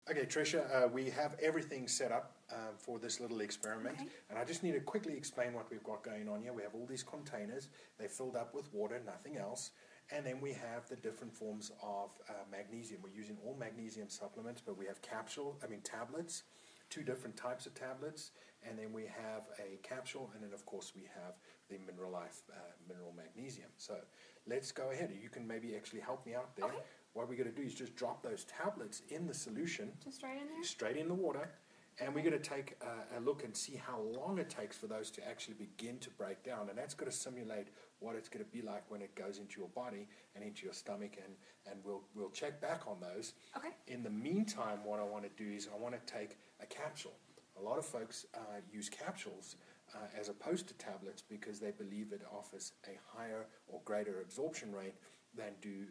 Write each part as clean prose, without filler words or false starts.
Okay, Tricia, we have everything set up for this little experiment, Okay. and I just need to quickly explain what we've got going on here. We have all these containers, they're filled up with water, nothing else, and then we have the different forms of magnesium. We're using all magnesium supplements, but we have tablets, two different types of tablets, and then we have a capsule, and then of course we have the Mineralife mineral magnesium. So let's go ahead. You can maybe actually help me out there. Okay. What we're going to do is just drop those tablets in the solution. Just right in there? Straight in the water. And we're going to take a look and see how long it takes for those to actually begin to break down. And that's going to simulate what it's going to be like when it goes into your body and into your stomach. And we'll check back on those. Okay. In the meantime, what I want to do is I want to take a capsule. A lot of folks use capsules as opposed to tablets because they believe it offers a higher or greater absorption rate than do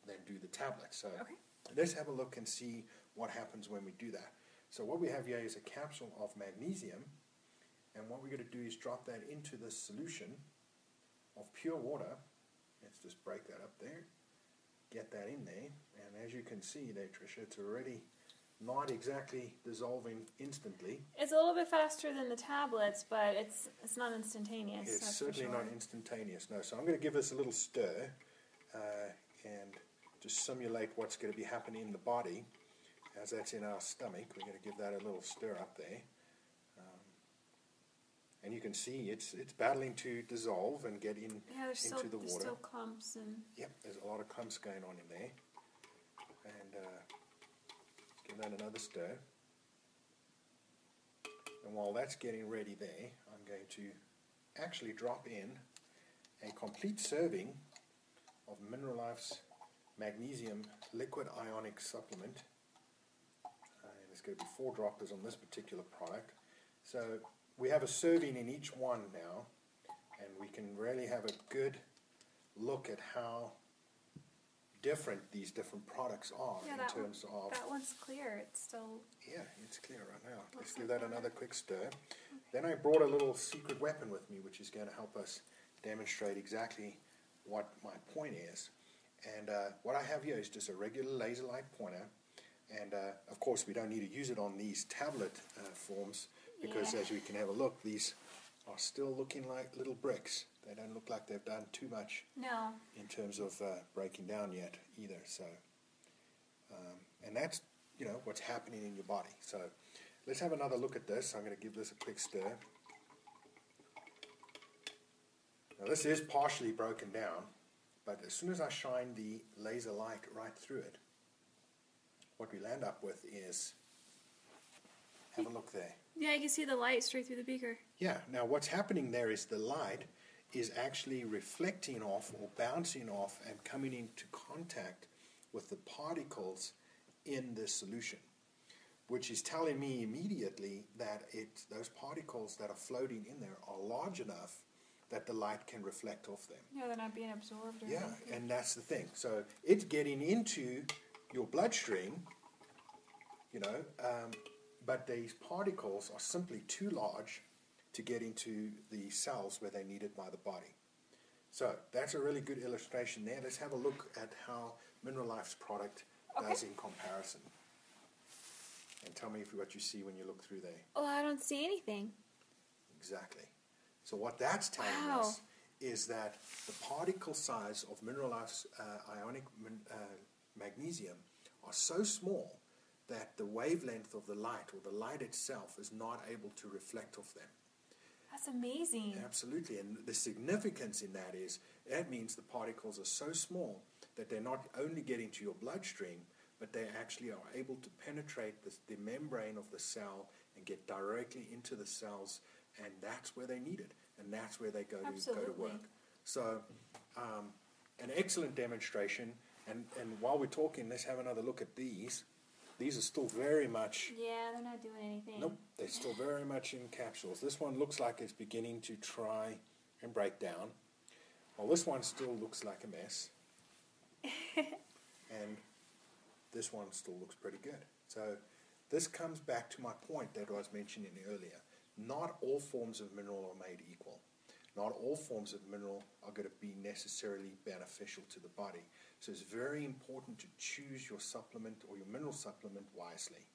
the tablets. So Okay. let's have a look and see what happens when we do that. So what we have here is a capsule of magnesium, and what we're going to do is drop that into this solution of pure water. Let's just break that up there, get that in there, and as you can see there, Tricia, it's already not exactly dissolving instantly. It's a little bit faster than the tablets, but it's not instantaneous. It's certainly not instantaneous, no. So I'm going to give this a little stir and just simulate what's going to be happening in the body as that's in our stomach. We're going to give that a little stir up there. And you can see it's battling to dissolve and get into the water. There's still clumps. Yep, there's a lot of clumps going on in there. And give that another stir. And while that's getting ready there, I'm going to actually drop in a complete serving of Mineralife's magnesium liquid ionic supplement. And there's going to be 4 droppers on this particular product. So we have a serving in each one now, and we can really have a good look at how different these different products are in terms of... That one's clear. It's still... Yeah, it's clear right now. Let's give that another quick stir. Okay. Then I brought a little secret weapon with me, which is going to help us demonstrate exactly what my point is. And what I have here is just a regular laser light pointer, and of course we don't need to use it on these tablet forms because as we can have a look, these are still looking like little bricks. They don't look like they've done too much in terms of breaking down yet either. So, and that's what's happening in your body. So let's have another look at this. I'm going to give this a quick stir. Now this is partially broken down, but as soon as I shine the laser light right through it, what we'll end up with is, have a look there. Yeah, I can see the light straight through the beaker. Yeah, now what's happening there is the light is actually reflecting off or bouncing off and coming into contact with the particles in this solution, which is telling me immediately that those particles that are floating in there are large enough that the light can reflect off them. Yeah, they're not being absorbed or anything. And that's the thing. So it's getting into your bloodstream, but these particles are simply too large to get into the cells where they're needed by the body. So that's a really good illustration there. Let's have a look at how Mineralife's product does in comparison. And tell me what you see when you look through there. Oh, I don't see anything. Exactly. So what that's telling us is that the particle size of Mineralife's ionic magnesium are so small that the wavelength of the light or the light itself is not able to reflect off them. That's amazing. Absolutely, and the significance in that is that means the particles are so small that they're not only getting to your bloodstream, but they actually are able to penetrate the membrane of the cell and get directly into the cells, and that's where they need it, and that's where they go to work. So, an excellent demonstration, and while we're talking, let's have another look at these. These are still very much... Yeah, they're not doing anything. Nope, they're still very much in capsules. This one looks like it's beginning to try and break down. Well, this one still looks like a mess. And this one still looks pretty good. So this comes back to my point that I was mentioning earlier. Not all forms of mineral are made equal. Not all forms of mineral are going to be necessarily beneficial to the body. So it's very important to choose your supplement or your mineral supplement wisely.